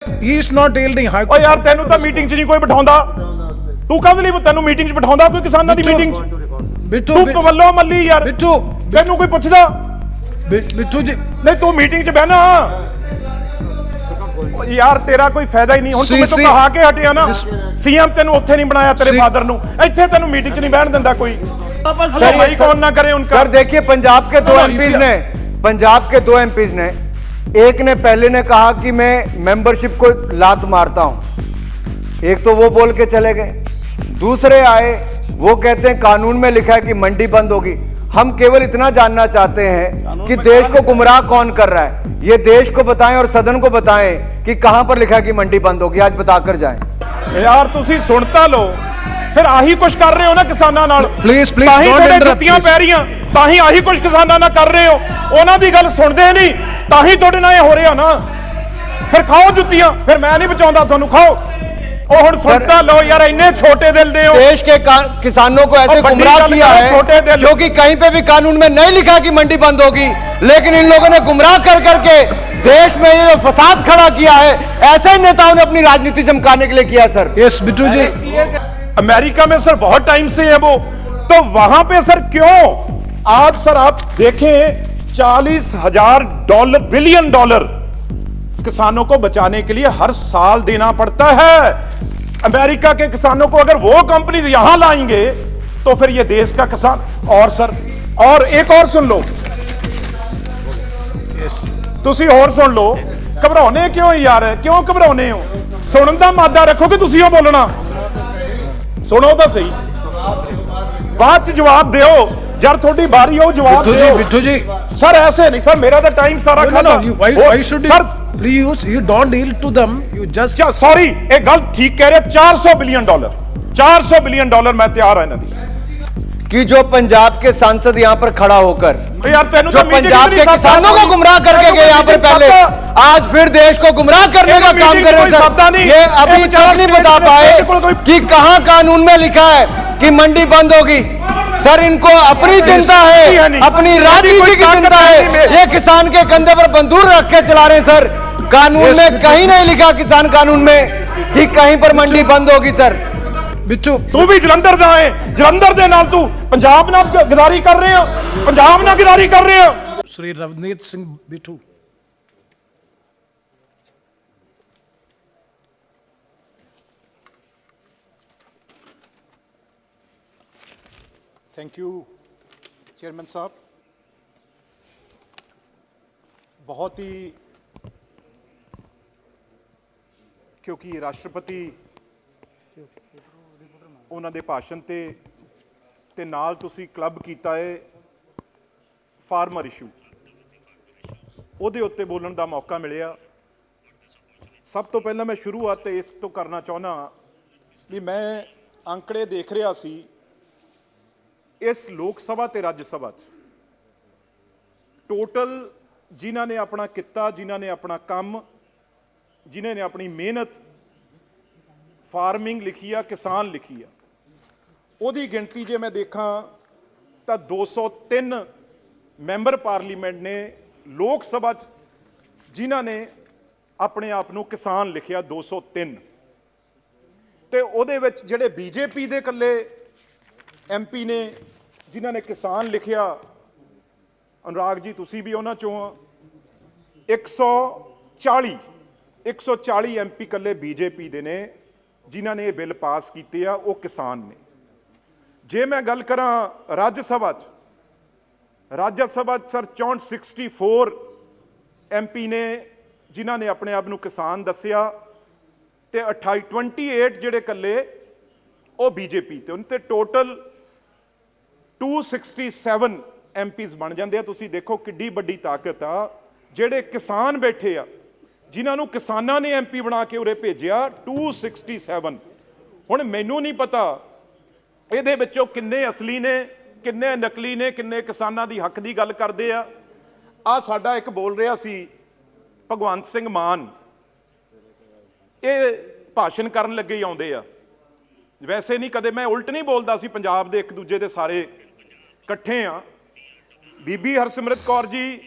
He is not yielding high. ਓ ਯਾਰ ਤੈਨੂੰ ਤਾਂ ਮੀਟਿੰਗ 'ਚ ਨਹੀਂ ਕੋਈ ਬਿਠਾਉਂਦਾ, ਤੂੰ ਕਾਹਦੇ ਲਈ ਤੈਨੂੰ ਮੀਟਿੰਗ 'ਚ ਬਿਠਾਉਂਦਾ ਕੋਈ ਕਿਸਾਨਾਂ ਦੀ ਮੀਟਿੰਗ 'ਚ? ਬਿੱਟੂ ਤੂੰ ਮੱਲੋ ਮੱਲੀ ਯਾਰ, ਬਿੱਟੂ ਤੈਨੂੰ ਕੋਈ ਪੁੱਛਦਾ ਬਿੱਟੂ ਜੀ ਨਹੀਂ? ਤੂੰ ਮੀਟਿੰਗ 'ਚ ਬਹਿਣਾ ਯਾਰ, ਤੇਰਾ ਕੋਈ ਫਾਇਦਾ ਹੀ ਨਹੀਂ। ਹੁਣ ਤੂੰ ਮੈਨੂੰ ਕਹਾ ਕੇ ਹਟਿਆ ਨਾ, ਸੀਐਮ ਤੈਨੂੰ ਉੱਥੇ ਨਹੀਂ ਬਣਾਇਆ ਤੇਰੇ ਫਾਦਰ ਨੂੰ, ਇੱਥੇ ਤੈਨੂੰ ਮੀਟਿंग 'ਚ नहीं बैठने देता कोई। सर भाई कौन ना करे उनका। सर देखिए पंजाब के दो एमपीज ने एक ने पहले ने कहा कि मैं मेंबरशिप को लात मारता हूं, एक तो वो बोल के चले गए। दूसरे आए वो कहते हैं कानून में लिखा है कि मंडी बंद होगी। हम केवल इतना जानना चाहते हैं कि देश को गुमराह कौन कर रहा है, ये देश को बताएं और सदन को बताएं कि कहां पर लिखा है कि मंडी बंद होगी, आज बताकर जाएं। यार तुसी सुनता लो, फिर आही कुछ कर रहे हो ना किसानां नाल। प्लीज प्लीज डोंट इंटरप्ट, जुत्तियां पै रहीਆਂ ਤਾਂ ਹੀ ਆਹੀ ਕੁਝ ਕਿਸਾਨਾਂ ਨਾਲ ਕਰ ਰਹੇ ਹੋ। ਉਹਨਾਂ ਦੀ ਗੱਲ ਸੁਣਦੇ ਨਹੀਂ ਤਾਂ ਹੀ ਤੁਹਾਡੇ ਨਾਲ ਇਹ ਹੋ ਰਿਹਾ ਨਾ। ਫਿਰ ਖਾਓ ਜੁੱਤੀਆਂ, ਫਿਰ ਮੈਂ ਨਹੀਂ ਬਚਾਉਂਦਾ ਤੁਹਾਨੂੰ, ਖਾਓ। ਉਹ ਹੁਣ ਸੁਣਤਾ लो यार, इन्ने छोटे दिल दे हो। देश के किसानों को ऐसे गुमराह किया है क्योंकि कहीं पे भी कानून में नहीं लिखा कि मंडी बंद होगी, लेकिन इन लोगों ने गुमराह कर करके देश में ये फसाद खड़ा किया है। ऐसे ही नेताओं ने अपनी राजनीति चमकाने के लिए किया सर। यस बिट्टू जी, अमेरिका में सर बहुत टाइम से है वो, तो वहां पे सर क्यों आज सर आप देखें $40,000 बिलियन किसानों को बचाने के लिए हर साल देना पड़ता है। अमेरिका के किसानों को अगर वो कंपनी यहां लाएंगे तो फिर ये देश का किसान। और सर और एक और सुन लो, तुसी और सुन लो, घबराने क्यों यार, क्यों घबराने हो? सुनन दा मादा रखो कि तुसी ओ बोलना, सुनो तो सही, बाद च जवाब दियो जब थोड़ी बारी हो जवाब दियो। बिट्टू जी सर ऐसे नहीं सर, मेरा तो टाइम सारा खाता। why should you sir please you don't deal to them, you just sorry, एक गलत ठीक कह रहे, $400 बिलियन $400 बिलियन मैं तैयार है ना कि जो पंजाब के सांसद यहाँ पर खड़ा होकर यार तेनू जो पंजाब के किसानों को गुमराह करके गए यहाँ पर पहले, आज फिर देश को गुमराह करने का काम कर रहे हैं सर। ये अभी तक नहीं बता पाए कि कहां कानून में लिखा है कि मंडी बंद होगी। सर इनको अपनी चिंता है, अपनी राजनीति की चिंता है, ये किसान के कंधे पर बंदूक रख के चला रहे हैं सर। कानून में कहीं नहीं लिखा, किसान कानून में, कि कहीं पर मंडी बंद होगी सर। बिट्टू तू भी जलंधर दा है, जलंधर दे नाल तू पंजाब नाल गदारी कर रहे हो, पंजाब नाल गदारी कर रहे हो। Shri Ravneet Singh Bittu. Thank you chairman साहब, बहुत ही, क्योंकि राष्ट्रपति ਉਹਨਾਂ ਦੇ ਭਾਸ਼ਣ ਤੇ ਨਾਲ ਤੁਸੀਂ ਕਲੱਬ ਕੀਤਾ ਹੈ ਫਾਰਮਰ ਇਸ਼ੂ, ਉਹਦੇ ਉੱਤੇ ਬੋਲਣ ਦਾ ਮੌਕਾ ਮਿਲਿਆ। ਸਭ ਤੋਂ ਪਹਿਲਾਂ ਮੈਂ ਸ਼ੁਰੂਆਤ ਇਸ ਤੋਂ ਕਰਨਾ ਚਾਹੁੰਦਾ ਵੀ ਮੈਂ ਅੰਕੜੇ ਦੇਖ ਰਿਹਾ ਸੀ ਇਸ ਲੋਕ ਸਭਾ ਤੇ ਰਾਜ ਸਭਾ 'ਚ ਟੋਟਲ ਜਿਨ੍ਹਾਂ ਨੇ ਆਪਣਾ ਕਿੱਤਾ, ਜਿਨ੍ਹਾਂ ਨੇ ਆਪਣਾ ਕੰਮ, ਜਿਨ੍ਹਾਂ ਨੇ ਆਪਣੀ ਮਿਹਨਤ ਫਾਰਮਿੰਗ ਲਿਖੀ ਆ, ਕਿਸਾਨ ਲਿਖੀ ਆ, ਉਹਦੀ ਗਿਣਤੀ ਜੇ ਮੈਂ ਦੇਖਾਂ ਤਾਂ 203 ਮੈਂਬਰ ਪਾਰਲੀਮੈਂਟ ਨੇ ਲੋਕ ਸਭਾ 'ਚ ਜਿਨ੍ਹਾਂ ਨੇ ਆਪਣੇ ਆਪ ਨੂੰ ਕਿਸਾਨ ਲਿਖਿਆ 203, ਤੇ ਉਹਦੇ ਵਿੱਚ ਜਿਹੜੇ ਬੀਜੇਪੀ ਦੇ ਇਕੱਲੇ ਐਮਪੀ ਨੇ ਜਿਨ੍ਹਾਂ ਨੇ ਕਿਸਾਨ ਲਿਖਿਆ, ਅਨੁਰਾਗ ਜੀ ਤੁਸੀਂ ਵੀ ਉਹਨਾਂ ਚੋਂ ਆ, 140 ਐਮਪੀ ਇਕੱਲੇ ਬੀਜੇਪੀ ਦੇ ਨੇ ਜਿਨ੍ਹਾਂ ਨੇ ਇਹ ਬਿੱਲ ਪਾਸ ਕੀਤੇ ਆ, ਉਹ ਕਿਸਾਨ ਨੇ। ਜੇ ਮੈਂ ਗੱਲ ਕਰਾਂ ਰਾਜ ਸਭਾ 'ਚ ਸਰ 64 ਐਮਪੀ ਨੇ ਜਿਨ੍ਹਾਂ ਨੇ ਆਪਣੇ ਆਪ ਨੂੰ ਕਿਸਾਨ ਦੱਸਿਆ, ਤੇ 28 ਜਿਹੜੇ ਇਕੱਲੇ ਉਹ ਬੀਜੇਪੀ ਤੇ, ਉਹਨਾਂ ਤੇ ਟੋਟਲ 267 ਐਮਪੀਜ਼ ਬਣ ਜਾਂਦੇ ਆ। ਤੁਸੀਂ ਦੇਖੋ ਕਿੱਡੀ ਵੱਡੀ ਤਾਕਤ ਆ, ਜਿਹੜੇ ਕਿਸਾਨ ਬੈਠੇ ਆ, ਜਿਨ੍ਹਾਂ ਨੂੰ ਕਿਸਾਨਾਂ ਨੇ ਐਮਪੀ ਬਣਾ ਕੇ ਉਰੇ ਭੇਜਿਆ, 267। ਹੁਣ ਮੈਨੂੰ ਨਹੀਂ ਪਤਾ ਇਹਦੇ ਵਿੱਚੋਂ ਕਿੰਨੇ ਅਸਲੀ ਨੇ, ਕਿੰਨੇ ਨਕਲੀ ਨੇ, ਕਿੰਨੇ ਕਿਸਾਨਾਂ ਦੀ ਹੱਕ ਦੀ ਗੱਲ ਕਰਦੇ ਆ। ਆ ਸਾਡਾ ਇੱਕ ਬੋਲ ਰਿਹਾ ਸੀ ਭਗਵੰਤ ਸਿੰਘ ਮਾਨ, ਇਹ ਭਾਸ਼ਣ ਕਰਨ ਲੱਗੇ ਹੀ ਆਉਂਦੇ ਆ, ਵੈਸੇ ਨਹੀਂ ਕਦੇ ਮੈਂ ਉਲਟ ਨਹੀਂ ਬੋਲਦਾ ਸੀ, ਪੰਜਾਬ ਦੇ ਇੱਕ ਦੂਜੇ ਦੇ ਸਾਰੇ ਇਕੱਠੇ ਆ। ਬੀਬੀ ਹਰਸਿਮਰਤ ਕੌਰ ਜੀ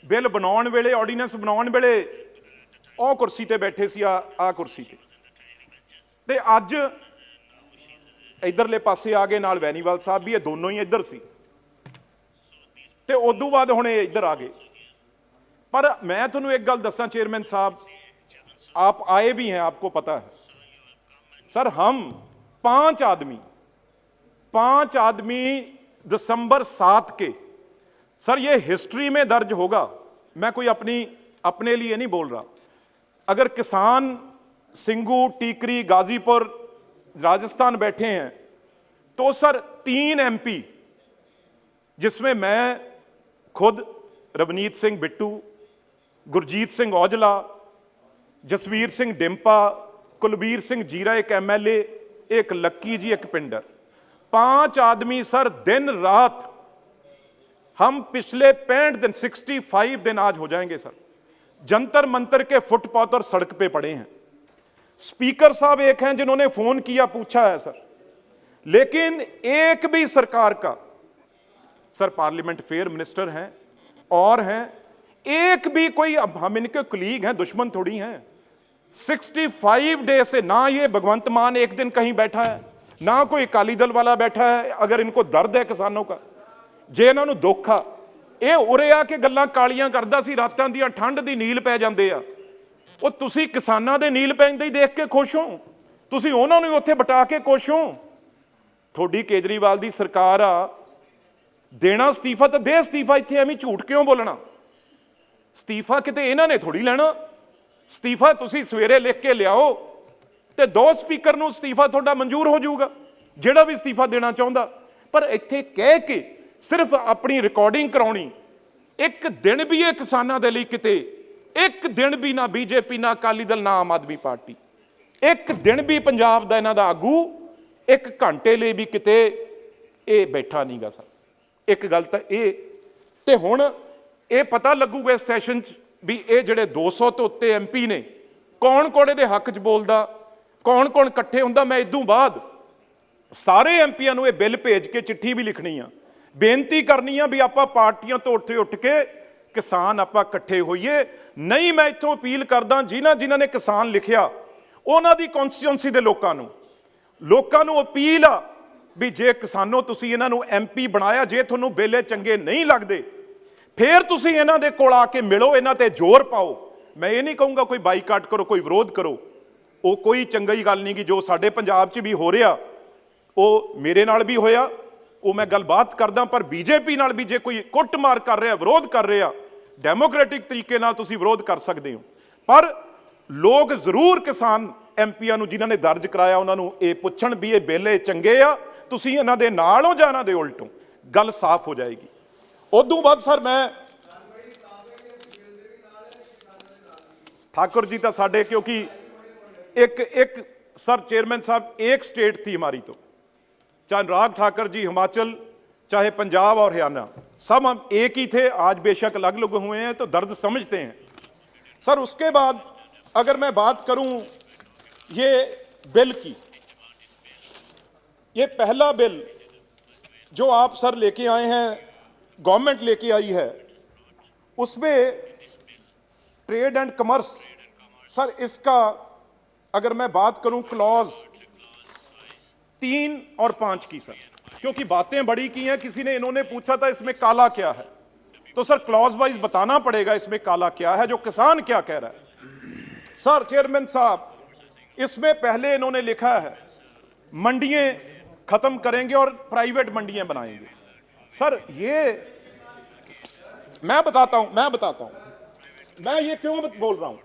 ਬਿੱਲ ਬਣਾਉਣ ਵੇਲੇ, ਆਰਡੀਨੈਂਸ ਬਣਾਉਣ ਵੇਲੇ ਉਹ ਕੁਰਸੀ ਤੇ ਬੈਠੇ ਸੀ, ਆ ਕੁਰਸੀ ਤੇ ਅੱਜ ਇਧਰਲੇ ਪਾਸੇ ਆ ਗਏ, ਨਾਲ ਵੈਨੀਵਾਲ ਸਾਹਿਬ ਵੀ, ਇਹ ਦੋਨੋਂ ਹੀ ਇੱਧਰ ਸੀ ਤੇ ਉਦੋਂ ਬਾਅਦ ਹੁਣ ਇਹ ਇੱਧਰ ਆ ਗਏ। पर मैं तुहानू एक गल दसा चेयरमैन साहब, आप आए भी हैं, आपको पता है सर, हम 5 आदमी दिसंबर 7 के, सर ये हिस्ट्री में दर्ज होगा, मैं कोई अपने लिए नहीं बोल रहा। अगर किसान सिंगू, टीकरी, गाजीपुर, राजस्थान बैठे हैं तो सर 3 MP, जिसमें मैं खुद, रवनीत सिंह बिट्टू, गुरजीत सिंह औजला, जसवीर सिंह डिंपा, कुलबीर सिंह जीरा एक MLA, एक लक्की जी, एक पिंडर, 5 आदमी सर दिन रात, हम पिछले 65 दिन 65 दिन आज हो जाएंगे सर, जंतर मंतर के फुटपाथ और सड़क पे पड़े हैं। स्पीकर साहब एक हैं जिन्होंने फोन किया, पूछा है सर, लेकिन एक भी सरकार का, सर पार्लियामेंट फेयर मिनिस्टर हैं और हैं, एक भी कोई, अब हम इनके कुलीग हैं, दुश्मन थोड़ी हैं। 65 डे से ना ये भगवंत मान एक दिन कहीं बैठा है, ना कोई अकाली दल वाला बैठा है। अगर इनको दर्द है किसानों का, जे इन्हों दुख आ, ये उरे आके गल्लां कालियां करदा सी, रातां दी ठंड दी नील पै जांदे आ। ਉਹ ਤੁਸੀਂ ਕਿਸਾਨਾਂ ਦੇ ਨੀਲ ਪੈਂਦੇ ਹੀ ਦੇਖ ਕੇ ਖੁਸ਼ ਹੋ, ਤੁਸੀਂ ਉਹਨਾਂ ਨੂੰ ਉੱਥੇ ਬਿਠਾ ਕੇ ਖੁਸ਼ ਹੋ। ਤੁਹਾਡੀ ਕੇਜਰੀਵਾਲ ਦੀ ਸਰਕਾਰ ਆ, ਦੇਣਾ ਅਸਤੀਫਾ ਤਾਂ ਦੇ ਅਸਤੀਫਾ, ਇੱਥੇ ਐਵੇਂ ਝੂਠ ਕਿਉਂ ਬੋਲਣਾ? ਅਸਤੀਫਾ ਕਿਤੇ ਇਹਨਾਂ ਨੇ ਥੋੜੀ ਲੈਣਾ, ਅਸਤੀਫਾ ਤੁਸੀਂ ਸਵੇਰੇ ਲਿਖ ਕੇ ਲਿਆਓ ਤੇ 2 ਸਪੀਕਰ ਨੂੰ ਅਸਤੀਫਾ ਤੁਹਾਡਾ ਮਨਜ਼ੂਰ ਹੋ ਜਾਊਗਾ, ਜਿਹੜਾ ਵੀ ਅਸਤੀਫਾ ਦੇਣਾ ਚਾਹੁੰਦਾ। ਪਰ ਇੱਥੇ ਕਹਿ ਕੇ ਸਿਰਫ ਆਪਣੀ ਰਿਕਾਰਡਿੰਗ ਕਰਾਉਣੀ, ਇੱਕ ਦਿਨ ਵੀ ਇਹ ਕਿਸਾਨਾਂ ਦੇ ਲਈ ਕਿਤੇ, ਇੱਕ ਦਿਨ ਵੀ ਨਾ ਬੀਜੇਪੀ, ਨਾ ਅਕਾਲੀ ਦਲ, ਨਾ ਆਮ ਆਦਮੀ ਪਾਰਟੀ, ਇੱਕ ਦਿਨ ਵੀ ਪੰਜਾਬ ਦਾ ਇਹਨਾਂ ਦਾ ਆਗੂ ਇੱਕ ਘੰਟੇ ਲਈ ਵੀ ਕਿਤੇ ਇਹ ਬੈਠਾ ਨਹੀਂਗਾ ਸਰ। ਇੱਕ ਗੱਲ ਤਾਂ ਇਹ, ਤੇ ਹੁਣ ਇਹ ਪਤਾ ਲੱਗੂਗਾ ਇਸ ਸੈਸ਼ਨ 'ਚ ਵੀ ਇਹ ਜਿਹੜੇ 200 ਤੋਂ ਉੱਤੇ MP ਨੇ, ਕੌਣ ਕੌਣ ਇਹਦੇ ਹੱਕ 'ਚ ਬੋਲਦਾ, ਕੌਣ ਕੌਣ ਇਕੱਠੇ ਹੁੰਦਾ। ਮੈਂ ਇਦੋਂ ਬਾਅਦ ਸਾਰੇ MPਆਂ ਨੂੰ ਇਹ ਬਿੱਲ ਭੇਜ ਕੇ ਚਿੱਠੀ ਵੀ ਲਿਖਣੀ ਆ, ਬੇਨਤੀ ਕਰਨੀ ਆ ਵੀ ਆਪਾਂ ਪਾਰਟੀਆਂ ਤੋਂ ਉੱਠ ਕੇ ਕਿਸਾਨ ਆਪਾਂ ਇਕੱਠੇ ਹੋਈਏ। ਨਹੀਂ, ਮੈਂ ਇੱਥੋਂ ਅਪੀਲ ਕਰਦਾ ਜਿਨ੍ਹਾਂ ਨੇ ਕਿਸਾਨ ਲਿਖਿਆ ਉਹਨਾਂ ਦੀ ਕੌਂਸਟੀਟਿਊਂਸੀ ਦੇ ਲੋਕਾਂ ਨੂੰ ਅਪੀਲ ਆ ਵੀ ਜੇ ਕਿਸਾਨੋ ਤੁਸੀਂ ਇਹਨਾਂ ਨੂੰ MP ਬਣਾਇਆ, ਜੇ ਤੁਹਾਨੂੰ ਬਿੱਲ ਚੰਗੇ ਨਹੀਂ ਲੱਗਦੇ ਫਿਰ ਤੁਸੀਂ ਇਹਨਾਂ ਦੇ ਕੋਲ ਆ ਕੇ ਮਿਲੋ, ਇਹਨਾਂ ਤੇ ਜ਼ੋਰ ਪਾਓ। ਮੈਂ ਇਹ ਨਹੀਂ ਕਹੂੰਗਾ ਕੋਈ ਬਾਈਕਾਟ ਕਰੋ, ਕੋਈ ਵਿਰੋਧ ਕਰੋ, ਉਹ ਕੋਈ ਚੰਗੀ ਗੱਲ ਨਹੀਂ ਗੀ। ਜੋ ਸਾਡੇ ਪੰਜਾਬ 'ਚ ਵੀ ਹੋ ਰਿਹਾ ਉਹ ਮੇਰੇ ਨਾਲ ਵੀ ਹੋਇਆ, ਉਹ ਮੈਂ ਗੱਲਬਾਤ ਕਰਦਾ। ਪਰ BJP ਨਾਲ ਵੀ ਜੇ ਕੋਈ ਕੁੱਟਮਾਰ ਕਰ ਰਿਹਾ, ਵਿਰੋਧ ਕਰ ਰਿਹਾ, ਡੈਮੋਕ੍ਰੈਟਿਕ ਤਰੀਕੇ ਨਾਲ ਤੁਸੀਂ ਵਿਰੋਧ ਕਰ ਸਕਦੇ ਹੋ। ਪਰ ਲੋਕ ਜ਼ਰੂਰ ਕਿਸਾਨ MPਆਂ ਨੂੰ ਜਿਨ੍ਹਾਂ ਨੇ ਦਰਜ ਕਰਾਇਆ ਉਹਨਾਂ ਨੂੰ ਇਹ ਪੁੱਛਣ ਵੀ ਇਹ ਬਿੱਲ ਚੰਗੇ ਆ, ਤੁਸੀਂ ਇਹਨਾਂ ਦੇ ਨਾਲ ਹੋ ਜਾਂ ਇਹਨਾਂ ਦੇ ਉਲਟ ਹੋ, ਗੱਲ ਸਾਫ਼ ਹੋ ਜਾਏਗੀ। ਉਦੋਂ ਬਾਅਦ ਸਰ ਮੈਂ ठाकुर जी तो साढ़े, क्योंकि एक सर चेयरमैन साहब, एक स्टेट थी हमारी, तो चाहे अनुराग ठाकुर जी हिमाचल, चाहे पंजाब और हरियाणा, सब हम एक ही थे। आज बेशक अलग अलग हुए हैं तो दर्द समझते हैं सर। उसके बाद अगर मैं बात करूं ये बिल की, ये पहला बिल जो आप सर लेके आए हैं, गवर्नमेंट लेके आई है, उसमें ट्रेड एंड कमर्स सर, इसका अगर मैं बात करूं क्लॉज 3 और 5 की सर, क्योंकि बातें बड़ी की हैं। किसी ने, इन्होंने पूछा था इसमें काला क्या है, तो सर क्लॉज वाइज बताना पड़ेगा इसमें काला क्या है, जो किसान क्या कह रहा है। सर चेयरमैन साहब, इसमें पहले इन्होंने लिखा है मंडियां खत्म करेंगे और प्राइवेट मंडियां बनाएंगे। सर ये मैं बताता हूं मैं ये क्यों बोल रहा हूं।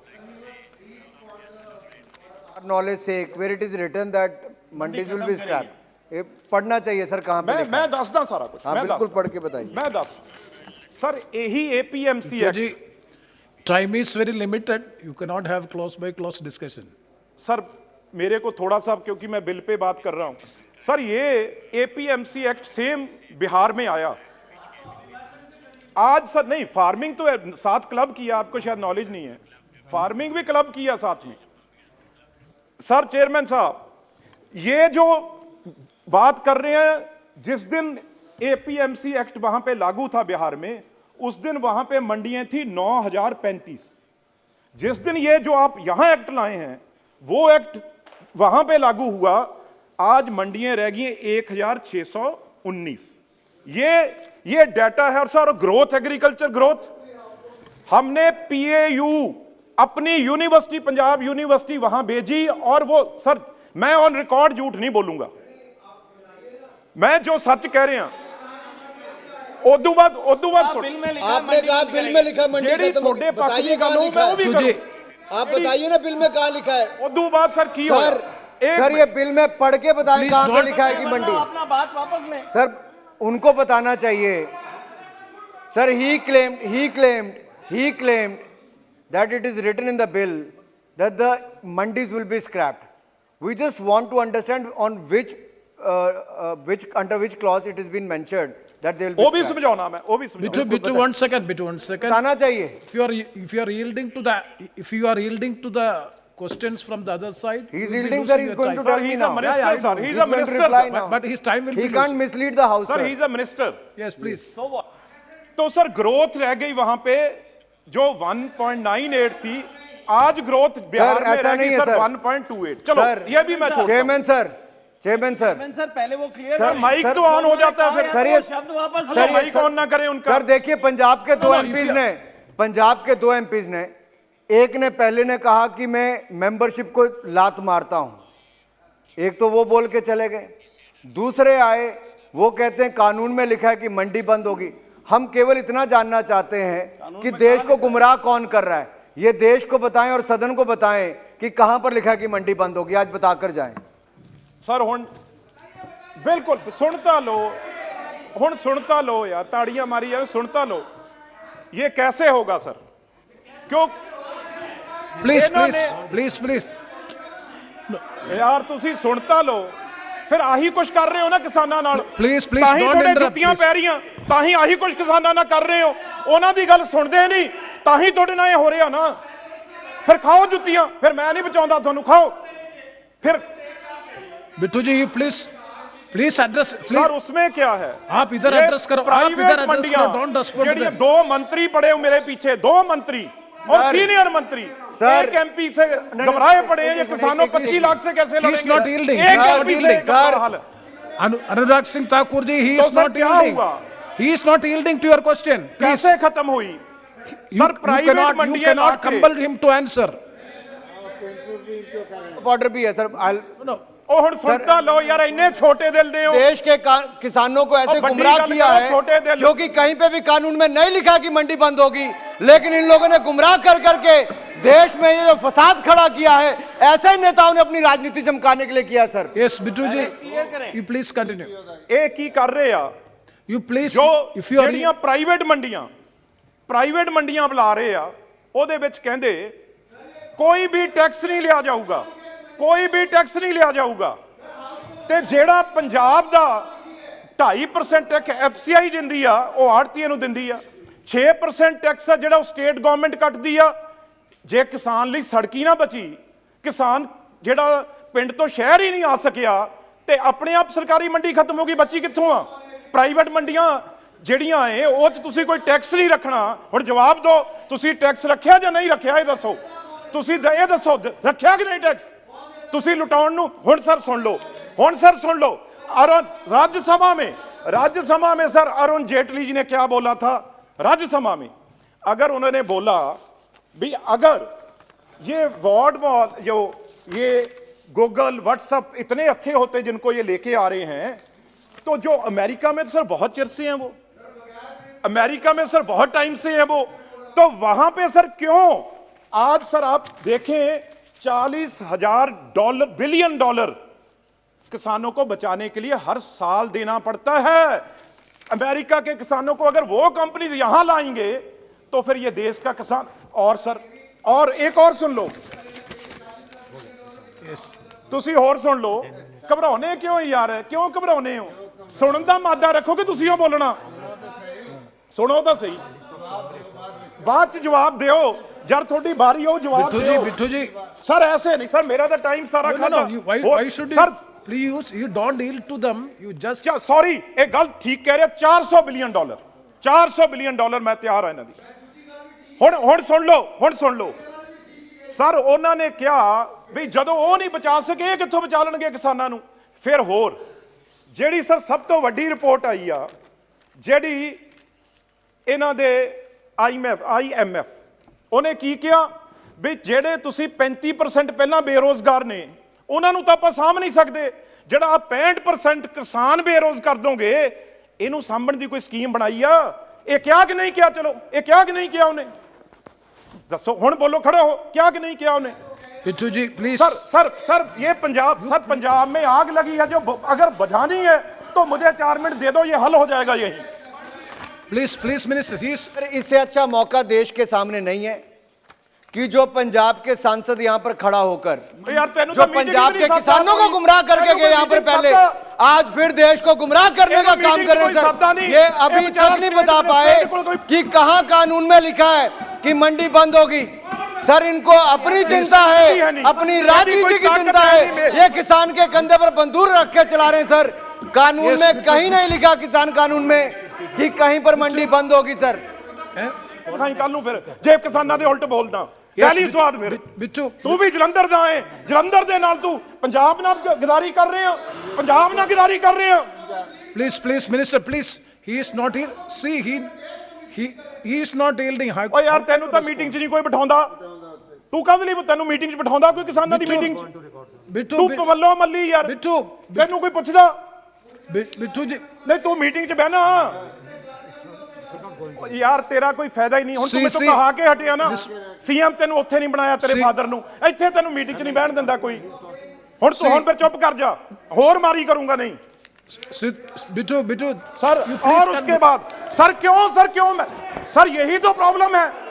नॉलेज से where it is written that mandis will be scrapped, ये पढ़ना चाहिए सर। कहां पे मैं दसदा सारा कुछ, हाँ बिल्कुल पढ़ के बताइए। मैं दस सर, यही APMC act ji, time is very limited, you cannot have clause by clause discussion. Sir मेरे को थोड़ा सा, क्योंकि मैं बिल पे बात कर रहा हूं सर, ये APMC एक्ट सेम बिहार में आया आज सर। नहीं, फार्मिंग तो साथ क्लब किया, आपको शायद नॉलेज नहीं है, फार्मिंग भी क्लब किया साथ में। सर चेयरमैन साहब, ये जो बात कर रहे हैं, जिस दिन APMC एक्ट वहां पे लागू था बिहार में, उस दिन वहां पे मंडियां थी 9035। जिस दिन ये जो आप यहां एक्ट लाए हैं वो एक्ट वहां पे लागू हुआ, आज मंडियां रह गई 1619। ये डाटा है। और सर ग्रोथ, एग्रीकल्चर ग्रोथ, हमने पीएयू अपनी यूनिवर्सिटी, पंजाब यूनिवर्सिटी वहां भेजी, और वो सर मैं ऑन रिकॉर्ड झूठ नहीं बोलूंगा, मैं जो सच कह रहा उदू बाद आपने कहा बिल में लिखा मंडी खत्म होगी, बताइए कहाँ लिखा है? आप बताइए ना बिल में कहाँ लिखा है? उदू बाद सर की हो सर ये बिल में पढ़ के बताएं कहाँ पे लिखा है कि मंडी। अपना बात वापस लें सर उनको बताना चाहिए। Sir he claimed that it is written in the bill that the mandis will be scrapped. We just want to understand on which under which clause it has been mentioned that they will be वो भी scrapped. समझाना मैं, वो भी समझाना। Bitu, one second. बताना चाहिए। If you are yielding to the questions from the other side, He is you will be yielding, sir. losing He is your going time. to tell Sir, me he's a now. minister, I sir. know. He's He's a going to minister, reply sir. now. But his time will He be can't lost. mislead the house, sir sir. He is a minister. Yes, please. So what तो sir growth रह गई वहां पे जो 1.98 थी, आज growth Bihar में ऐसा रह नहीं गई है, सर सर। 1.28। चलो सर, ये भी मैं छोड़ता हूं। चेयरमैन सर सर पहले वो क्लियर सर माइक तो ऑन हो जाता है फिर। सर, ये- शब्द वापस सर लें। माइक ऑन ना करें उनका। सर देखिए पंजाब के दो no, एमपीज if you- ने, पंजाब के दो एमपीज ने, एक ने पहले ने कहा कि मैं मेंबरशिप को लात मारता हूं, एक तो वो बोल के चले गए। दूसरे आए, वो कहते हैं कानून में लिखा है कि मंडी बंद होगी। हम केवल इतना जानना चाहते हैं कि देश को गुमराह कौन कर रहा है, ये देश को बताएं और सदन को बताएं कि कहां पर लिखा है कि मंडी बंद होगी, आज बताकर जाएं। सर हुण बिल्कुल सुनता लो, हुण सुनता लो यार, ताड़ियां मारी जाए, सुनता लो। ये कैसे होगा सर? क्यों Please. यार ਤੁਸੀਂ ਸੁਣਤਾ ਲਓ, ਫਿਰ ਆਹੀ ਕੁਝ ਕਰ ਰਹੇ ਹੋ ਨਾ ਕਿਸਾਨਾਂ ਨਾਲ। Please, ਤਾਂ ਹੀ don't ਤੁਹਾਡੇ interrupt, ਜੁੱਤੀਆਂ please. ਪੈ ਰਹੀਆਂ, ਤਾਂ ਹੀ ਆਹੀ ਕੁਝ ਕਿਸਾਨਾਂ ਨਾਲ ਕਰ ਰਹੇ ਹੋ। ਉਹਨਾਂ ਦੀ ਗੱਲ ਸੁਣਦੇ ਨਹੀਂ, ਤਾਂ ਹੀ ਤੁਹਾਡੇ ਨਾਲ ਇਹ ਹੋ ਰਿਹਾ ਨਾ। ਫਿਰ ਖਾਓ ਜੁੱਤੀਆਂ, ਫਿਰ ਮੈਂ ਨਹੀਂ ਬਚਾਉਂਦਾ ਤੁਹਾਨੂੰ, ਖਾਓ फिर। Bitu ji, you please address. Please. Sir उसमें क्या है, आप इधर ये address करो, आप प्राइवेट इधर address मंडियां, करो, don't dispute जेड़ियां them. 2 मंत्री पड़े हो मेरे पीछे, 2 मंत्री और सर, सीनियर मंत्री, सर, एक एमपी से घबराए पड़े हैं। ये किसानों 25 लाख से कैसे He is लड़ेंगे? not yielding. एक He is not एमपी से yielding. एक का हाल। Anurag Singh Thakur ji, he तो is सर not क्या yielding. हुआ? He is not yielding to your question. Please. कैसे खत्म हुई? सर प्राइवेट You मंडियां cannot लाके- compel him to answer. Order भी है सर। No. ਉਹ ਹੁਣ ਸੁਣਤਾ ਲਓ ਯਾਰ, ਇੰਨੇ ਛੋਟੇ ਦਿਲ ਦੇ ਹੋ। देश के किसानों को ऐसे और बड़ी गुमराह गल किया करो, है छोटे दिल। क्योंकि कहीं पे भी कानून में नहीं लिखा कि मंडी बंद होगी, लेकिन इन लोगों ने गुमराह कर करके देश में ये जो फसाद खड़ा किया है, ऐसे ही नेताओं ने अपनी राजनीति चमकाने के लिए किया sir. Yes, Bitu ji, clear करें। you please continue. ਇਹ ਕੀ ਕਰ ਰਹੇ ਆ? You please, ਜੋ if you are ਜਿਹੜੀਆਂ ਪ੍ਰਾਈਵੇਟ ਮੰਡੀਆਂ ਬੁਲਾ ਰਹੇ ਆ, ਉਹਦੇ ਵਿੱਚ ਕਹਿੰਦੇ ਕੋਈ ਵੀ ਟੈਕਸ ਨਹੀਂ ਲਿਆ ਜਾਊਗਾ, ਕੋਈ ਵੀ ਟੈਕਸ ਨਹੀਂ ਲਿਆ ਜਾਊਗਾ। ਤੇ ਜਿਹੜਾ ਪੰਜਾਬ ਦਾ 2.5% ਟੈਕਸ ਐਫਸੀਆਈ ਦਿੰਦੀ ਆ, ਉਹ ਆੜਤੀਆਂ ਨੂੰ ਦਿੰਦੀ ਆ। 6% ਟੈਕਸ ਆ ਜਿਹੜਾ ਉਹ ਸਟੇਟ ਗਵਰਨਮੈਂਟ ਕੱਟਦੀ ਆ। ਜੇ ਕਿਸਾਨ ਲਈ ਸੜਕੀ ਨਾ ਬਚੀ, ਕਿਸਾਨ ਜਿਹੜਾ ਪਿੰਡ ਤੋਂ ਸ਼ਹਿਰ ਹੀ ਨਹੀਂ ਆ ਸਕਿਆ, ਤੇ ਆਪਣੇ ਆਪ ਸਰਕਾਰੀ ਮੰਡੀ ਖਤਮ ਹੋ ਗਈ, ਬਚੀ ਕਿੱਥੋਂ ਆ? ਪ੍ਰਾਈਵੇਟ ਮੰਡੀਆਂ ਜਿਹੜੀਆਂ ਏ, ਉਹ 'ਚ ਤੁਸੀਂ ਕੋਈ ਟੈਕਸ ਨਹੀਂ ਰੱਖਣਾ। ਹੁਣ ਜਵਾਬ ਦਿਓ, ਤੁਸੀਂ ਟੈਕਸ ਰੱਖਿਆ ਜਾਂ ਨਹੀਂ ਰੱਖਿਆ, ਇਹ ਦੱਸੋ। ਤੁਸੀਂ ਇਹ ਦੱਸੋ, ਰੱਖਿਆ ਕਿ ਨਹੀਂ ਟੈਕਸ? ਤੁਸੀਂ ਲੁਟਾਉਣ ਨੂੰ। ਹੁਣ ਸਰ ਸੁਣ ਲਓ, ਹੁਣ सर सुन लो, राज्यसभा में सर अरुण जेटली जी ने क्या बोला था राज्यसभा में? अगर उन्होंने बोला भी अगर ये वर्ड वॉल जो ये गूगल व्हाट्सएप इतने अच्छे होते जिनको ये लेके आ रहे हैं, तो जो अमेरिका में तो सर बहुत चिर से हैं, वो अमेरिका में सर बहुत टाइम से हैं वो, तो वहां पे सर क्यों आज सर आप देखें $40,000 बिलियन किसानों को बचाने के लिए हर साल देना पड़ता है। अमेरिका के किसानों को अगर वो कंपनी यहां लाएंगे तो फिर ये देश का किसान। और सर और एक और सुन लो, तुसी और सुन लो, घबराने क्यों यार, क्यों घबराने हो? सुनन दा मादा रखो कि तुसी बोलना, सुनो तो सही, बाद च जवाब दियो जब थोड़ी बारी हो, जवाब दियो। Bitu ji, सर ऐसे नहीं सर, मेरा तो टाइम सारा खाता। why should you? Sir Please, you don't yield to them. You just. Sorry, एक गल ठीक कह रहे, $400 बिलियन, $400 बिलियन मैं तैयार है इन्हां दी। हुण सुन लो ਸਰ ਉਹਨਾਂ ਨੇ ਕਿਹਾ ਵੀ ਜਦੋਂ ਉਹ ਨਹੀਂ ਬਚਾ ਸਕੇ ਇਹ ਕਿੱਥੋਂ ਬਚਾ ਲੈਣਗੇ ਕਿਸਾਨਾਂ ਨੂੰ। ਫਿਰ ਹੋਰ ਜਿਹੜੀ ਸਰ ਸਭ ਤੋਂ ਵੱਡੀ ਰਿਪੋਰਟ ਆਈ ਆ, ਜਿਹੜੀ ਇਹਨਾਂ ਦੇ IMF ਉਹਨੇ ਕੀ ਕਿਹਾ ਵੀ ਜਿਹੜੇ ਤੁਸੀਂ 35% ਪਹਿਲਾਂ ਬੇਰੋਜ਼ਗਾਰ ਨੇ ਉਹਨਾਂ ਨੂੰ ਤਾਂ ਆਪਾਂ ਸਾਂਭ ਨਹੀਂ ਸਕਦੇ, ਜਿਹੜਾ 65% ਕਿਸਾਨ ਬੇਰੋਜ਼ ਕਰ ਦੋਗੇ ਇਹਨੂੰ ਸਾਂਭਣ ਦੀ ਕੋਈ ਸਕੀਮ ਬਣਾਈ ਆ? ਇਹ ਕਿਹਾ ਕਿ ਨਹੀਂ ਕਿਹਾ? ਚਲੋ ਇਹ ਕਿਹਾ ਕਿ ਨਹੀਂ ਕਿਹਾ ਉਹਨੇ? ਦੱਸੋ ਹੁਣ ਬੋਲੋ, खड़े हो, क्या कि नहीं किया उन्हें? बिट्टू जी प्लीज। सर ये पंजाब में आग लगी है, जो अगर बुझानी है तो मुझे 4 मिनट दे दो, ये हल हो जाएगा यही। प्लीज मिनिस्टर, इससे अच्छा मौका देश के सामने नहीं है कि जो पंजाब के सांसद यहाँ पर खड़ा होकर यार तेनू जो तो मीटिंग पंजाब भी के नहीं किसानों को साथ गुमराह करके तेनू गए यहाँ पर मीटिंग पहले, साथ आज फिर देश को गुमराह करने का तेनू काम मीटिंग कर रहे कोई साधा हैं नहीं। सर। ये अभी ये बेचारा तक नहीं स्टेट बता में पाए कोई- कि कहां कानून में लिखा है कि मंडी बंद होगी। सर इनको अपनी चिंता है, नहीं। अपनी कोई राजनीति की ताकत चिंता नहीं है। में। ये किसान के कंधे पर बंदूक रख के चला रहे हैं सर। कानून में कहीं नहीं लिखा, किसान कानून में, कि कहीं पर मंडी बंद होगी सर। ਕੱਲ ਨੂੰ ਫਿਰ ਜੇ ਕਿਸਾਨਾਂ ਦੇ ਉਲਟ ਬੋਲਦਾ ਪਹਿਲੀ ਸਵਾਦ ਫਿਰ बिट्टू ਤੂੰ ਵੀ ਜਲੰਧਰ ਦਾ ਹੈ, ਜਲੰਧਰ ਦੇ ਨਾਲ ਤੂੰ ਪੰਜਾਬ ਨਾਲ ਗਦਾਰੀ ਕਰ ਰਹੇ ਆ, ਪੰਜਾਬ ਨਾਲ ਗਦਾਰੀ ਕਰ ਰਹੇ ਆ। please minister, please, he is not here, see he is not yielding high। ਓ ਯਾਰ ਤੈਨੂੰ ਤਾਂ ਮੀਟਿੰਗ 'ਚ ਨਹੀਂ ਕੋਈ ਬਿਠਾਉਂਦਾ, ਤੂੰ ਕਾਹਦੇ ਲਈ ਤੈਨੂੰ ਮੀਟਿੰਗ 'ਚ ਬਿਠਾਉਂਦਾ ਕੋਈ ਕਿਸਾਨਾਂ ਦੀ ਮੀਟਿੰਗ 'ਚ? बिट्टू ਤੂੰ ਪਵੱਲੋ ਮੱਲੀ ਯਾਰ, बिट्टू ਤੈਨੂੰ ਕੋਈ ਪੁੱਛਦਾ बिट्टू जी ਨਹੀਂ? ਤੂੰ ਮੀਟਿੰਗ 'ਚ ਬਹਿਣਾ ਯਾਰ, ਤੇਰਾ ਕੋਈ ਫਾਇਦਾ ਹੀ ਨਹੀਂ। ਹੁਣ ਤੂੰ ਮੈਨੂੰ ਸੀ- ਕਹਾ ਕੇ ਹਟਿਆ ਨਾ, ਸੀਐਮ ਤੈਨੂੰ ਉੱਥੇ ਨਹੀਂ ਬਣਾਇਆ ਤੇਰੇ ਸੀ- ਫਾਦਰ ਨੂੰ, ਇੱਥੇ ਤੈਨੂੰ ਮੀਟਿੰਗ 'ਚ ਨਹੀਂ ਬਹਿਣ ਦਿੰਦਾ ਕੋਈ। ਹੁਣ ਤੂੰ ਹੁਣ ਫਿਰ ਚੁੱਪ ਕਰ ਜਾ, ਹੋਰ ਮਾਰੀ ਕਰੂੰਗਾ नहीं। बिट्टू सर और उसके बाद सर क्यों मैं सर यही तो प्रॉब्लम है।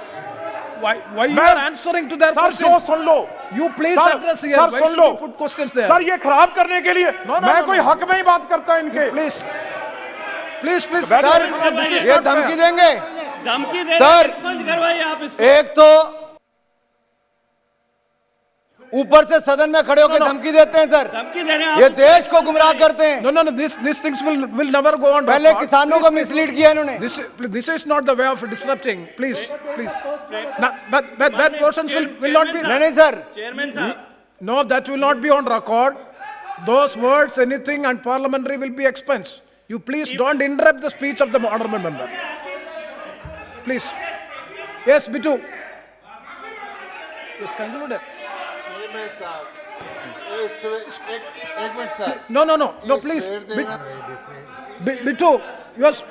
why you मैं- are answering to their sir जो questions? Soon low, You please sir, address here. Sir Why soon should low, you put questions there? Sir ये खराब करने के लिए No, मैं no, कोई no. हक में ही बात करता इनके। Please बैठो, सर this is ये not धमकी fair. देंगे धमकी दे सर। बंद करवाइए आप इसको। एक तो ऊपर से सदन में खड़े होकर धमकी देते हैं सर, धमकी दे रहे हैं ये आप। देश को गुमराह करते हैं। no these things will never go on पहले record. किसानों को मिसलीड किया इन्होंने। This is not the way of disrupting. Please. That portions will not be. नहीं सर, चेयरमैन साहब, No, that will not be on record. Those words, anything and parliamentary will be expensed. You please don't interrupt the speech of the honorable member. Please. Yes, Bittu. Yes, conclude. एक minute sir, No, please. Bittu, you are.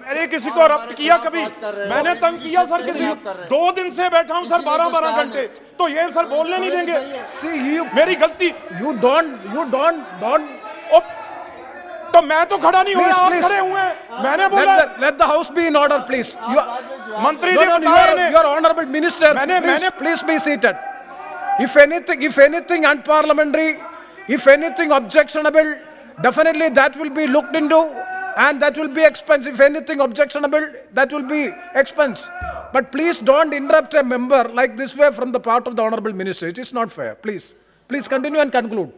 मैंने किसी को रब्त किया कभी? मैंने तंग किया sir किसी? 2 दिन से बैठा हूं सर 12 घंटे, तो ये सर बोलने नहीं देंगे। See, you मेरी गलती you don't. ओ, तो मैं तो खड़ा नहीं हुआ, Please, आप please. खड़े हुए हैं। मैंने बोला Let the house be in order, please. मंत्री No, जी no, बताया इन्हें। your honorable minister, मैंने- please be seated. If anything unparliamentary, if anything objectionable, definitely that will be looked into and that will be expense. If anything objectionable, that will be expense. But please don't interrupt a member like this way from the part of the honorable minister. It is not fair. Please continue and conclude.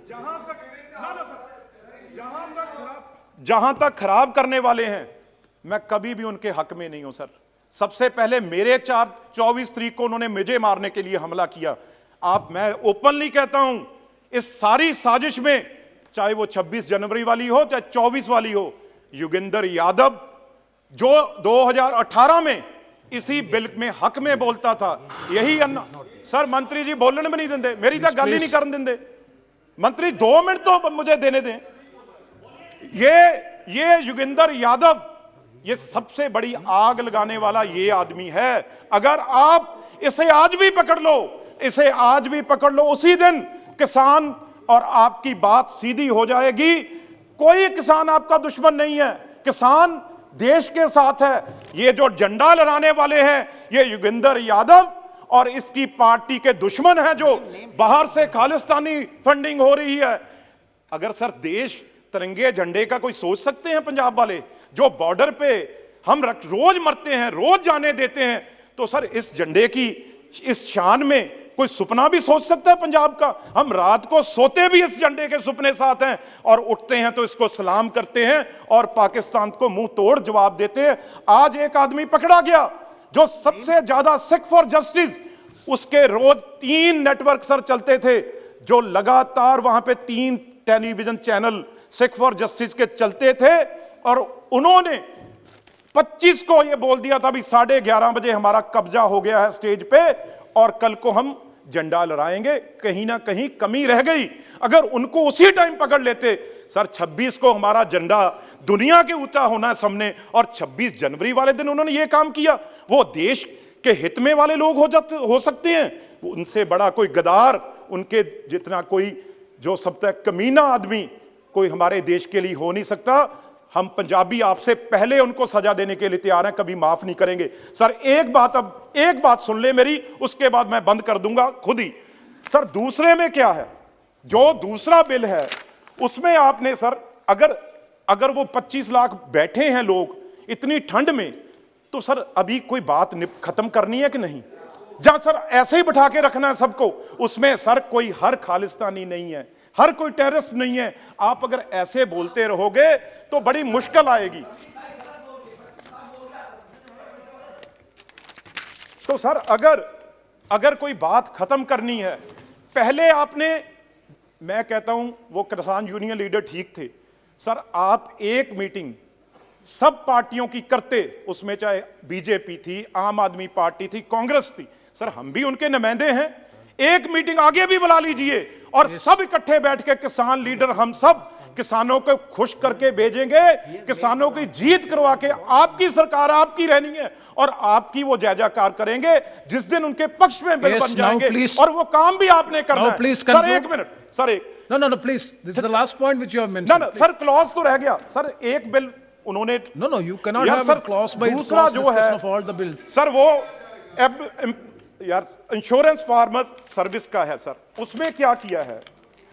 जहां तक खराब करने वाले हैं मैं कभी भी उनके हक में नहीं हूं सर। सबसे पहले मेरे 24 तारीख को उन्होंने मुझे मारने के लिए हमला किया। मैं ओपनली कहता हूं, इस सारी साजिश में चाहे वो 26 जनवरी वाली हो चाहे 24 वाली हो, योगेंद्र यादव जो 2018 में इसी बिल में हक में बोलता था, यही सर मंत्री जी बोलने में नहीं देंगे, मेरी तो गल ही नहीं करन देंगे। मंत्री 2 मिनट तो मुझे देने दें। ये योगेंद्र यादव ये सबसे बड़ी आग लगाने वाला ये आदमी है। अगर आप इसे आज भी पकड़ लो, उसी दिन किसान और आपकी बात सीधी हो जाएगी। कोई किसान आपका दुश्मन नहीं है, किसान देश के साथ है। ये जो झंडा लहराने वाले हैं ये योगेंद्र यादव और इसकी पार्टी के दुश्मन हैं, जो बाहर से खालिस्तानी फंडिंग हो रही है। अगर सर देश तिरंगे झंडे का कोई सोच सकते हैं पंजाब वाले, जो बॉर्डर पे हम रोज मरते हैं, रोज जाने देते हैं, तो सर इस झंडे की इस शान में कोई सपना भी सोच सकता है पंजाब का? हम रात को सोते भी इस झंडे के सपने साथ हैं और उठते हैं तो इसको सलाम करते हैं और पाकिस्तान को मुंह तोड़ जवाब देते हैं। आज एक आदमी पकड़ा गया जो सबसे ज्यादा सिख फॉर जस्टिस उसके रोज 3 नेटवर्क सर चलते थे, जो लगातार वहां पे 3 television channel Sikh for justice के चलते थे, और उन्होंने 25 को यह बोल दिया था भी 11:30 बजे हमारा कब्जा हो गया है स्टेज पे और कल को हम झंडा लहराएंगे। कहीं ना कहीं कमी रह गई। अगर उनको उसी टाइम पकड़ लेते सर, 26 को हमारा झंडा दुनिया के ऊंचा होना है सामने, और 26 जनवरी वाले दिन उन्होंने ये काम किया। वो देश के हित में वाले लोग हो सकते हैं, उनसे बड़ा कोई गद्दार, उनके जितना कोई जो सब तक कमीना आदमी कोई हमारे देश के लिए हो नहीं सकता। हम पंजाबी आपसे पहले उनको सजा देने के लिए तैयार हैं, कभी माफ नहीं करेंगे। सर एक बात सुन ले मेरी, उसके बाद मैं बंद कर दूंगा खुद ही। सर दूसरे में क्या है, जो दूसरा बिल है उसमें आपने सर, अगर वो 25 लाख बैठे हैं लोग इतनी ठंड में, तो सर अभी कोई बात खत्म करनी है कि नहीं? जहां सर ऐसे ही बिठा के रखना है सबको, उसमें सर कोई हर खालिस्तानी नहीं है, हर कोई टेररिस्ट नहीं है। आप अगर ऐसे बोलते रहोगे तो बड़ी मुश्किल आएगी। तो सर अगर कोई बात खत्म करनी है, पहले आपने, मैं कहता हूं वो किसान यूनियन लीडर ठीक थे सर, आप एक मीटिंग सब पार्टियों की करते, उसमें चाहे बीजेपी थी, आम आदमी पार्टी थी, कांग्रेस थी, सर हम भी उनके नुमाइंदे हैं, एक मीटिंग आगे भी बुला लीजिए और सब इकट्ठे बैठ के किसान लीडर हम सब किसानों को खुश करके भेजेंगे, किसानों की जीत करवा के आपकी सरकार आपकी रहनी है और आपकी वो जय जयकार करेंगे जिस दिन उनके पक्ष में बिल बन जाएंगे, और वो काम भी आपने करना है। सर एक मिनट, सर एक No, please. This is the last point which you have mentioned. No, sir clause तो रह गया सर, एक बिल उन्होंने, No, you cannot have a clause by दूसरा clause जो discussion है of all the bills. Sir वो यार इंश्योरेंस फार्मर सर्विस का है सर, उसमें क्या किया है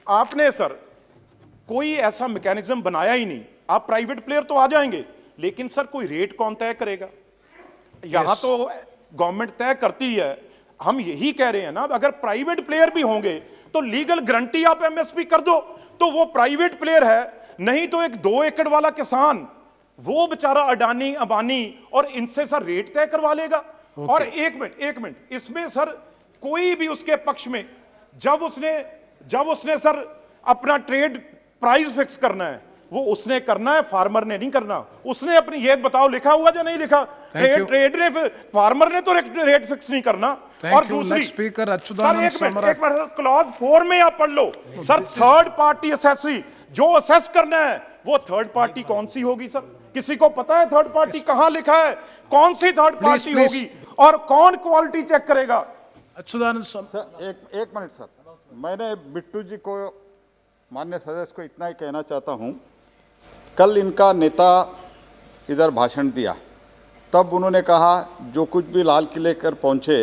आपने सर, कोई ऐसा मैकेनिज्म बनाया ही नहीं। आप प्राइवेट प्लेयर तो आ जाएंगे, लेकिन सर कोई रेट कौन तय करेगा? यहां तो गवर्नमेंट तय करती है। हम यही कह रहे हैं ना, अगर प्राइवेट प्लेयर भी होंगे तो लीगल गारंटी आप एमएसपी कर दो, तो वो प्राइवेट प्लेयर है। नहीं तो एक 2 एकड़ वाला किसान, वो बेचारा अडानी अंबानी और इनसे सर रेट तय करवा लेगा। और एक मिनट, इसमें सर कोई भी उसके पक्ष में, जब उसने सर अपना ट्रेड प्राइस फिक्स करना है, वो उसने करना है, फार्मर ने नहीं करना। उसने अपनी, ये बताओ लिखा हुआ या नहीं लिखा? ट्रेड ने, फार्मर ने तो रेट फिक्स नहीं करना। और दूसरी स्पीकर सर एक मिनट, क्लॉज 4 में आप पढ़ लो सर, थर्ड पार्टी असेसरी, जो असेस करना है वो थर्ड पार्टी कौन सी होगी सर? किसी को पता है थर्ड पार्टी कहां लिखा है? कौन सी थर्ड पार्टी होगी और कौन क्वालिटी चेक करेगा? अच्युतानंद सर एक मिनट सर, मैंने बिट्टू जी को, माननीय सदस्य को इतना ही कहना चाहता हूं, कल इनका नेता इधर भाषण दिया, तब उन्होंने कहा जो कुछ भी लाल किले कर पहुंचे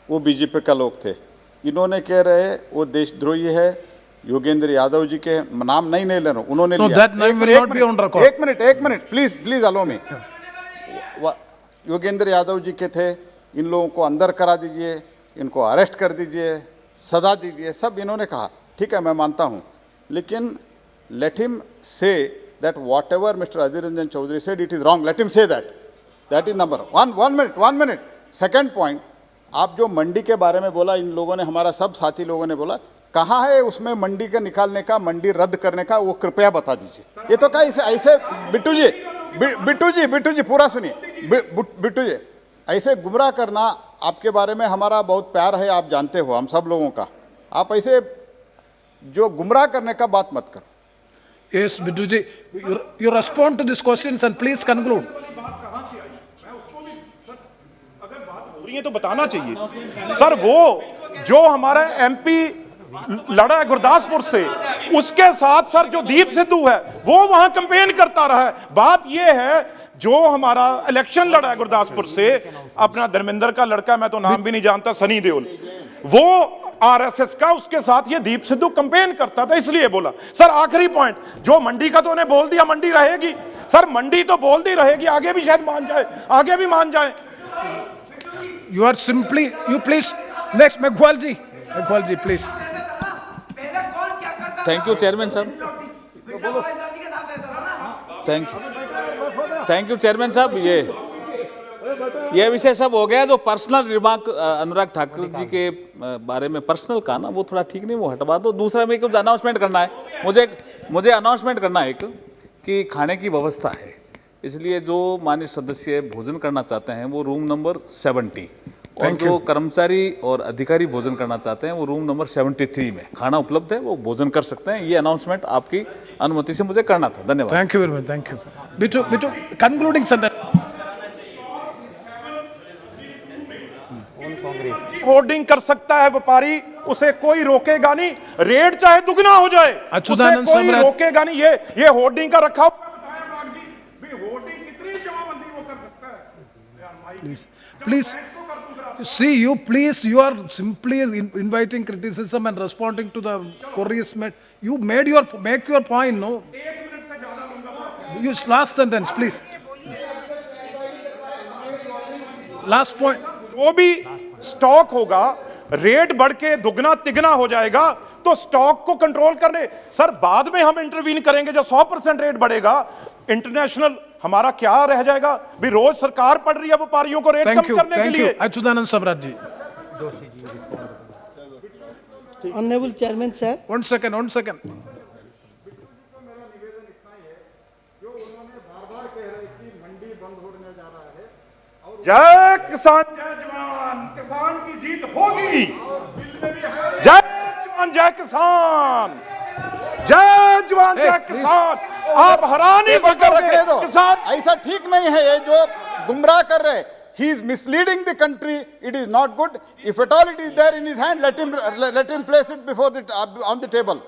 वो बीजेपी का लोग थे। इन्होंने कह रहे वो देशद्रोही है, योगेंद्र यादव जी के नाम नहीं ले रहा हूं, उन्होंने लिया। एक मिनट प्लीज अलो मी। योगेंद्र यादव जी के थे, इन लोगों को अंदर करा दीजिए, इनको अरेस्ट कर दीजिए, सजा दीजिए, सब इन्होंने कहा। ठीक है, मैं मानता हूं, लेकिन let him say that whatever mister Adhir Ranjan Chowdhury said it is wrong, let him say that is number one minute. Second point, आप जो मंडी के बारे में बोला, इन लोगों ने, हमारा सब साथी लोगों ने बोला, कहाँ है उसमें मंडी का निकालने का, मंडी रद्द करने का, वो कृपया बता दीजिए। ये तो क्या ऐसे बिट्टू जी पूरा सुनिए, बिट्टू जी ऐसे गुमराह करना, आपके बारे में हमारा बहुत प्यार है, आप जानते हो हम सब लोगों का, आप ऐसे जो गुमराह करने का बात मत करो। Yes, Bittu ji, you respond to these questions and please conclude. अगर बात हो रही है तो बताना चाहिए सर। वो जो हमारा एमपी लड़ा है गुरदासपुर से, उसके साथ सर जो दीप सिद्धू है वो वहां कैंपेन करता रहा है। बात ये है, जो हमारा इलेक्शन लड़ा है गुरदासपुर से, अपना धर्मेंद्र का लड़का, मैं तो नाम भी नहीं जानता, सनी देओल, वो आरएसएस का, उसके साथ ये दीप सिद्धू कैंपेन करता था, इसलिए बोला। सर आखिरी पॉइंट, जो मंडी का तो उन्हें बोल दिया मंडी रहेगी, सर मंडी तो बोल दी रहेगी, आगे भी शायद मान जाए, आगे भी मान जाए। You are simply, you please, next, Meghwal ji, please. Thank you chairman साहब, थैंक यू चेयरमैन साहब। ये ये विषय सब हो गया। जो पर्सनल रिमार्क अनुराग ठाकुर जी के बारे में पर्सनल कहा ना, वो थोड़ा ठीक नहीं, वो हटवा दो। दूसरा मेरे को अनाउंसमेंट करना है, मुझे अनाउंसमेंट करना है एक, कि खाने की व्यवस्था है, इसलिए जो माननीय सदस्य भोजन करना चाहते हैं वो रूम नंबर 70, और जो कर्मचारी और अधिकारी भोजन करना चाहते हैं वो रूम नंबर 73 में खाना उपलब्ध है, वो भोजन कर सकते हैं। ये अनाउंसमेंट आपकी अनुमति से मुझे करना था। धन्यवाद। Thank you very much. Thank you. Bitu, concluding sentence. Hoarding कर सकता है व्यापारी, उसे कोई रोकेगा नहीं, रेट चाहे दुगना हो जाए, उसे अच्युतानंद कोई सम्राट। रोकेगा नहीं। ये होर्डिंग का रखा हुआ बताया अनुराग जी, भी होर्डिंग कितनी जमाबंदी वो कर सकता है। Please, see, you are simply inviting criticism and responding to the queries made. You make your point, no? You last sentence, please. Last point. जो भी स्टॉक होगा, रेट बढ़ के दुगना तिगना हो जाएगा, तो स्टॉक को कंट्रोल करने सर बाद में हम इंटरवीन करेंगे। जब 100% रेट बढ़ेगा, इंटरनेशनल हमारा क्या रह जाएगा? भी रोज सरकार पड़ रही है व्यापारियों को रेट कम करने के लिए। Achyutanand Samrat ji. Honorable Chairman, sir. One second. जय किसान जय जवान, किसान की जीत होगी। जय जवान जय किसान, जय जवान जय किसान। आप हैरान ही रखे दो, किसान ऐसा ठीक नहीं है। ये जो गुमराह कर रहे, he is misleading the country. It is not good. If at all it is there in his hand, let him place it before on the table.